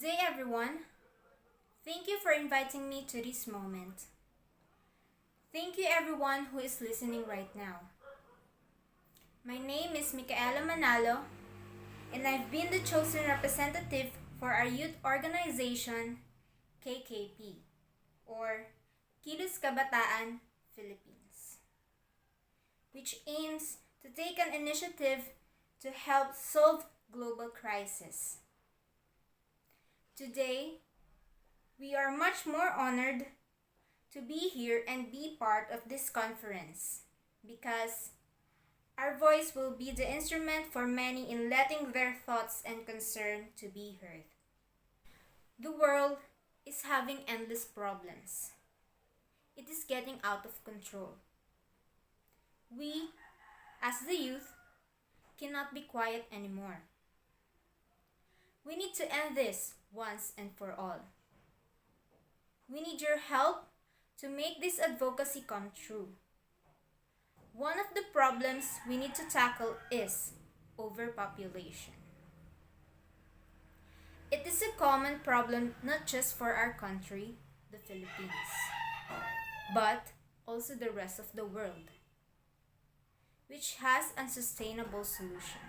day, everyone. Thank you for inviting me to this moment. Thank you, everyone who is listening right now. My name is Micaela Manalo, and I've been the chosen representative for our youth organization, KKP, or Kilos Kabataan Philippines, which aims to take an initiative to help solve global crisis. Today, we are much more honored to be here and be part of this conference because our voice will be the instrument for many in letting their thoughts and concern to be heard. The world is having endless problems. It is getting out of control. We, as the youth, cannot be quiet anymore. We need to end this once and for all. We need your help to make this advocacy come true. One of the problems we need to tackle is overpopulation. It is a common problem not just for our country, the Philippines, but also the rest of the world, which has an unsustainable solution.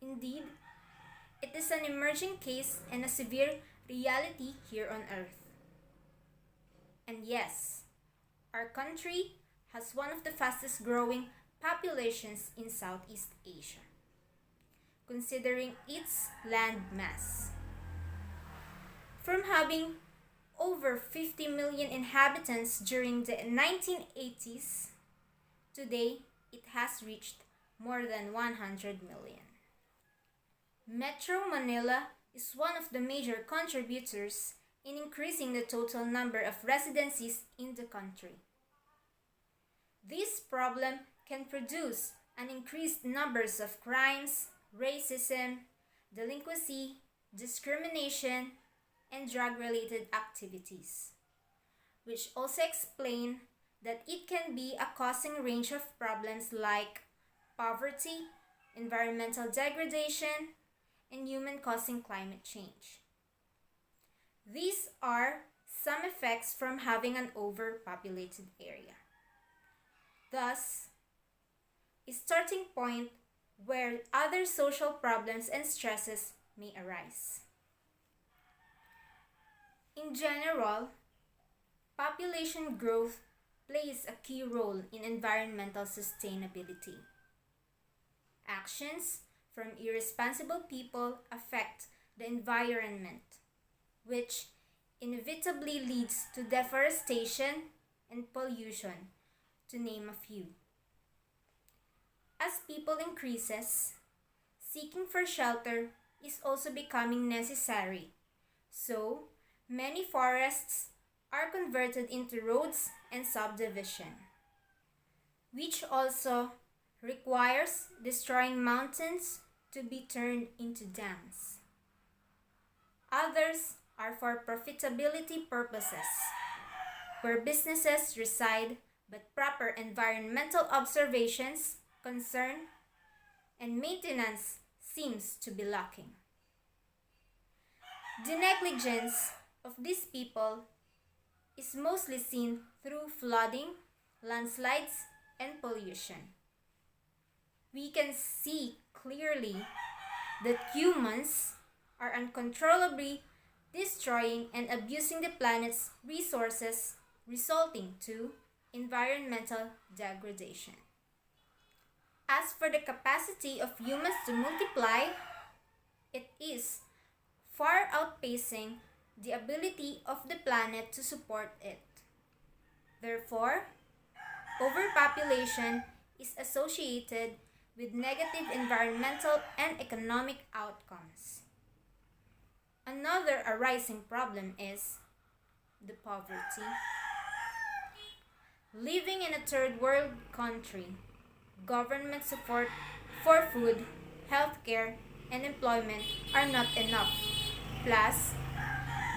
Indeed, it is an emerging case and a severe reality here on Earth. And yes, our country has one of the fastest growing populations in Southeast Asia, considering its land mass. From having over 50 million inhabitants during the 1980s, today it has reached more than 100 million. Metro Manila is one of the major contributors in increasing the total number of residencies in the country. This problem can produce an increased numbers of crimes, racism, delinquency, discrimination, and drug-related activities, which also explain that it can be a causing range of problems like poverty, environmental degradation, and human-causing climate change. These are some effects from having an overpopulated area. Thus, a starting point where other social problems and stresses may arise. In general, population growth plays a key role in environmental sustainability. Actions from irresponsible people affect the environment, which inevitably leads to deforestation and pollution, to name a few. As people increases, seeking for shelter is also becoming necessary. So, many forests are converted into roads and subdivision, which also requires destroying mountains to be turned into dams. Others are for profitability purposes, where businesses reside but proper environmental observations, concern, and maintenance seems to be lacking. The negligence of these people is mostly seen through flooding, landslides, and pollution. We can see clearly that humans are uncontrollably destroying and abusing the planet's resources, resulting to environmental degradation. As for the capacity of humans to multiply, it is far outpacing the ability of the planet to support it. Therefore, overpopulation is associated with negative environmental and economic outcomes. Another arising problem is the poverty. Living in a third world country, government support for food, healthcare, and employment are not enough. Plus,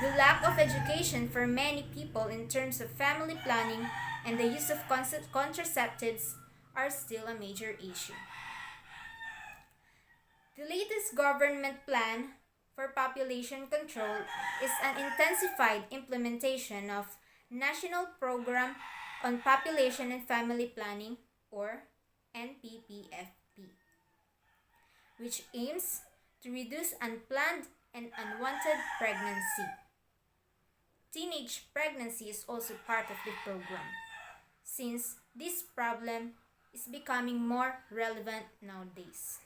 the lack of education for many people in terms of family planning and the use of contraceptives are still a major issue. The latest government plan for population control is an intensified implementation of National Program on Population and Family Planning, or NPPFP, which aims to reduce unplanned and unwanted pregnancy. Teenage pregnancy is also part of the program, since this problem is becoming more relevant nowadays.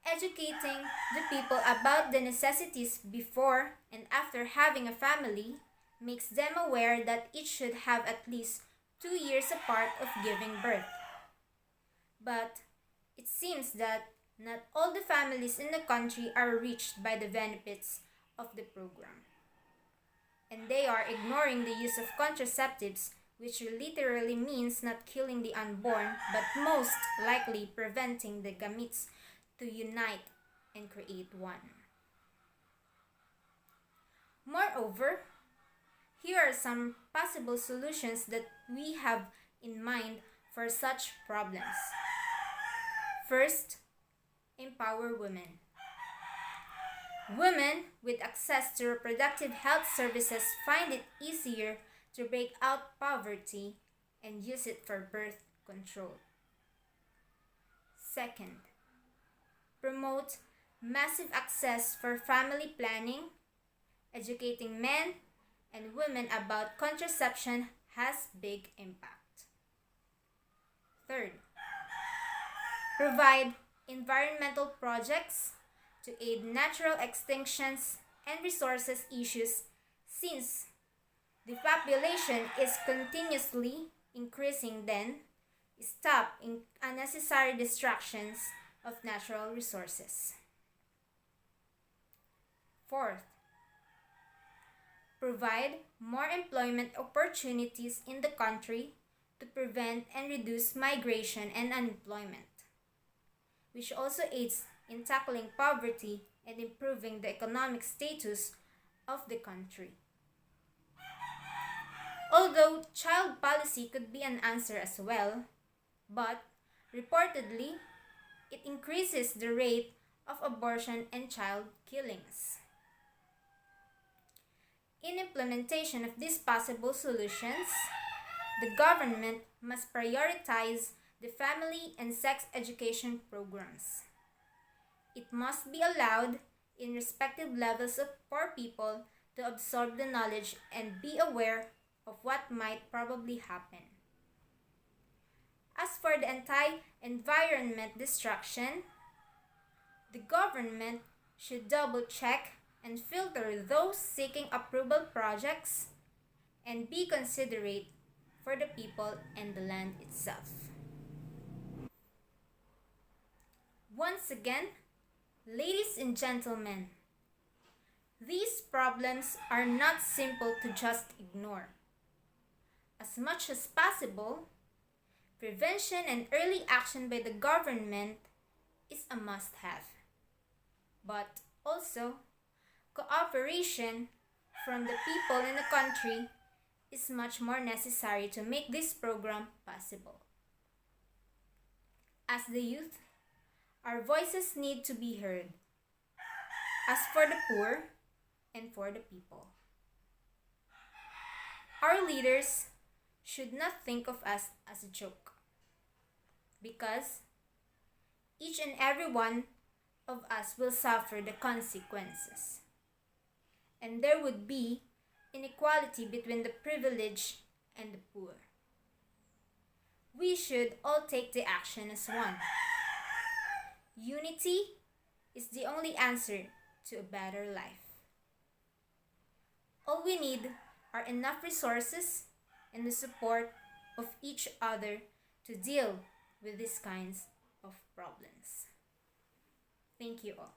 Educating the people about the necessities before and after having a family makes them aware that each should have at least 2 years apart of giving birth. But it seems that not all the families in the country are reached by the benefits of the program, and they are ignoring the use of contraceptives, which literally means not killing the unborn but most likely preventing the gametes to unite and create one. Moreover, here are some possible solutions that we have in mind for such problems. First, empower women. Women with access to reproductive health services find it easier to break out poverty and use it for birth control. Second, promote massive access for family planning. Educating men and women about contraception has big impact. Third, provide environmental projects to aid natural extinctions and resources issues, since the population is continuously increasing. Then stop unnecessary destructions of natural resources. Fourth, provide more employment opportunities in the country to prevent and reduce migration and unemployment, which also aids in tackling poverty and improving the economic status of the country. Although child policy could be an answer as well, but reportedly, it increases the rate of abortion and child killings. In implementation of these possible solutions, the government must prioritize the family and sex education programs. It must be allowed in respective levels for people to absorb the knowledge and be aware of what might probably happen. As for the anti-environment destruction, the government should double-check and filter those seeking approval projects and be considerate for the people and the land itself. Once again, ladies and gentlemen, these problems are not simple to just ignore. As much as possible, prevention and early action by the government is a must-have. But also, cooperation from the people in the country is much more necessary to make this program possible. As the youth, our voices need to be heard, as for the poor and for the people. Our leaders should not think of us as a joke, because each and every one of us will suffer the consequences, and there would be inequality between the privileged and the poor. We should all take the action as one. Unity is the only answer to a better life. All we need are enough resources and the support of each other to deal with these kinds of problems. Thank you all.